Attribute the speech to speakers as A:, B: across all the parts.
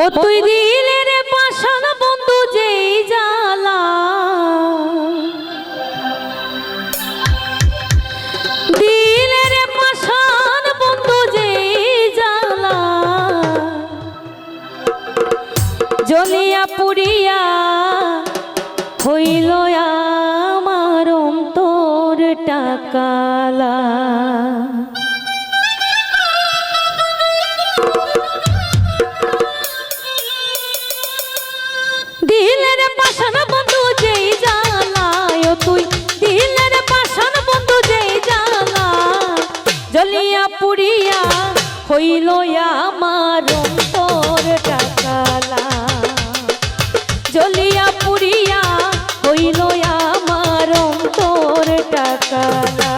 A: ও তুই দিলের পাশান বন্ধু যেই জ্বালা, দিলের পাশান বন্ধু যেই জ্বালা, জ্বলিয়া পুড়িয়া হইল আমার অন্তর টাকালা। দিলের পাশান বন্ধু যেই জ্বালা, ও তুই দিলের পাশান বন্ধু যেই জ্বালা, জ্বলিয়া পুড়িয়া হইল আমার অন্তর টাকালা, জ্বলিয়া পুড়িয়া হইল আমার অন্তর টাকালা।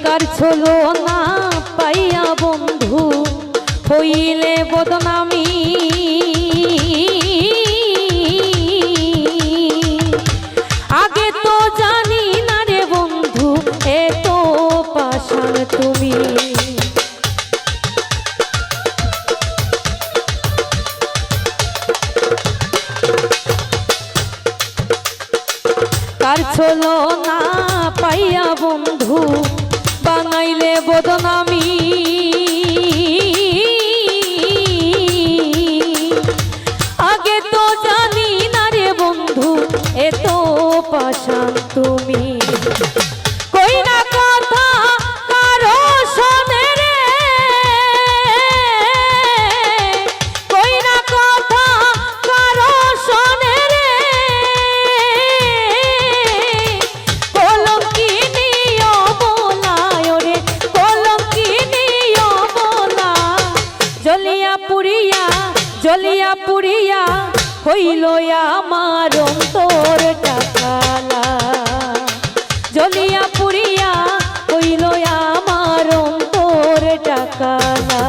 A: কার ছলো না পাইয়া বন্ধু হইলে বদনামি, আগে তো জানি না রে বন্ধু এত পাশান তুমি। কার ছলো না পাইয়া বন্ধু বানাইলে বদনামি, আগে তো জানি না রে বন্ধু এত পাশান তুমি। কই না কথা কারো শোনে রে, কই না কথা কারো শোনে রে, কলঙ্কিনী অবলায় রে, কলঙ্কিনী অবলা, জ্বলিয়া পুড়িয়া জ্বলিয়া পুড়িয়া হইল আমার অন্তর টাকালা, জ্বলিয়া পুড়িয়া হইল আমার অন্তর টাকালা।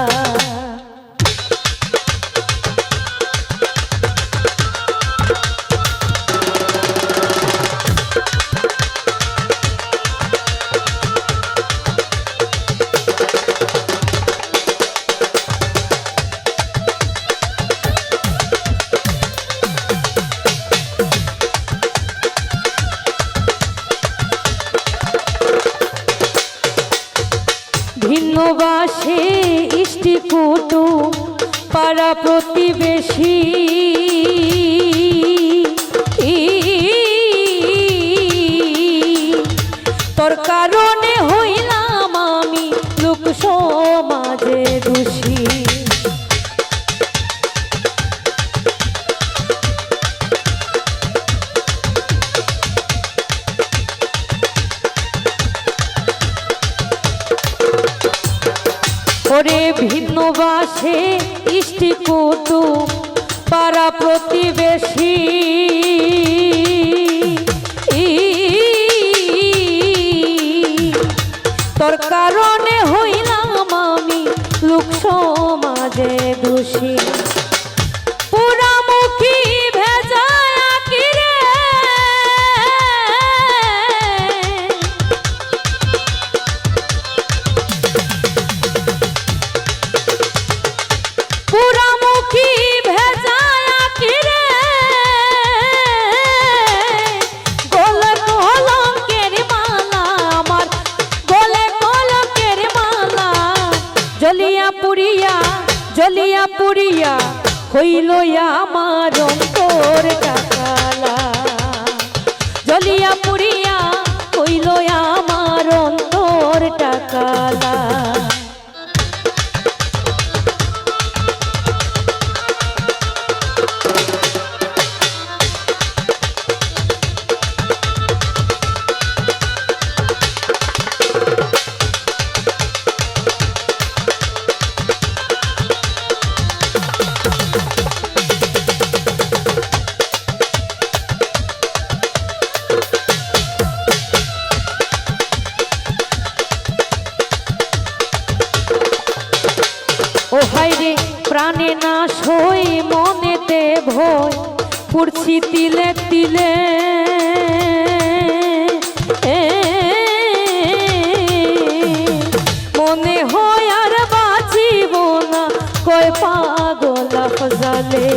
A: ভিন্নবাসে ইষ্টি কুটুম পাড়া প্রতিবেশী, তোর কারণে হইলাম আমি লোক সমাজে দোষী। ওরে ভিন্নবাসে ইষ্টি কুটুম পাড়া প্রতিবেশী, তোর কারণে হইলাম আমি লোক সমাজে দোষী। পুরামুখী ভেজায় কি রে, পুরামুখী ভেজায় কি রে, গলে কলঙ্কের মালা আমার, গলে কলঙ্কের মালা, জ্বলিয়া পুড়িয়া জ্বলিয়া পুড়িয়া হইল আমার অন্তর টাকালা, জ্বলিয়া পুড়িয়া হইল আমার অন্তর টাকালা। পুড়ছি তিলে তিলে মনে হয় আর বাঁচিব না কয় পাগল আফজালে।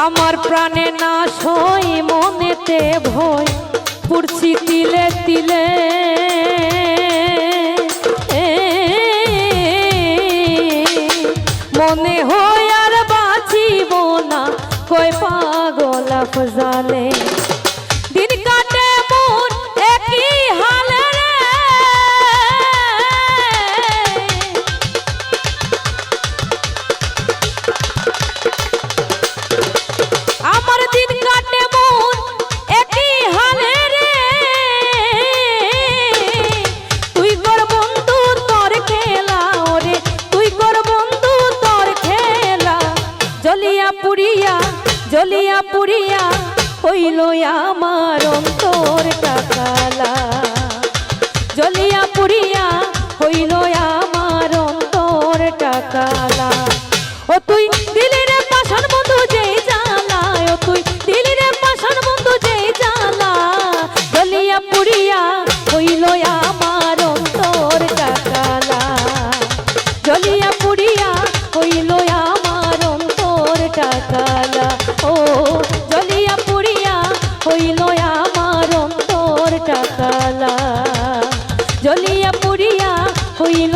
A: আমার প্রাণে নাশ হই মনেতে ভয় পুড়ছি তিলে তিলে মনে হয় আর বাঁচিব না কয় পাগল আফজালে। দিন কাটে মোর একই হালে রে আমার দিন কাটে মোর একই হালে রে তুই কর বন্ধু তোর খেলা ওরে তুই কর বন্ধু তোর খেলা জ্বলিয়া পুড়িয়া হইল আমার অন্তর কাকালা জ্বলিয়া পুড়িয়া হইল আমার অন্তর টাকালা। ও তুই দিলি রে পাষাণ বন্ধু যেই জ্বালা ও তুই দিলি রে পাষাণ বন্ধু যেই জ্বালা জ্বলিয়া পুড়িয়া হইল আমার অন্তর টাকালা জ্বলিয়া পুড়িয়া হইল আমার অন্তর টাকালা। ও জ্বলিয়া পুড়িয়া হইল আমার অন্তর টাকালা জ্বলিয়া পুড়িয়া হইল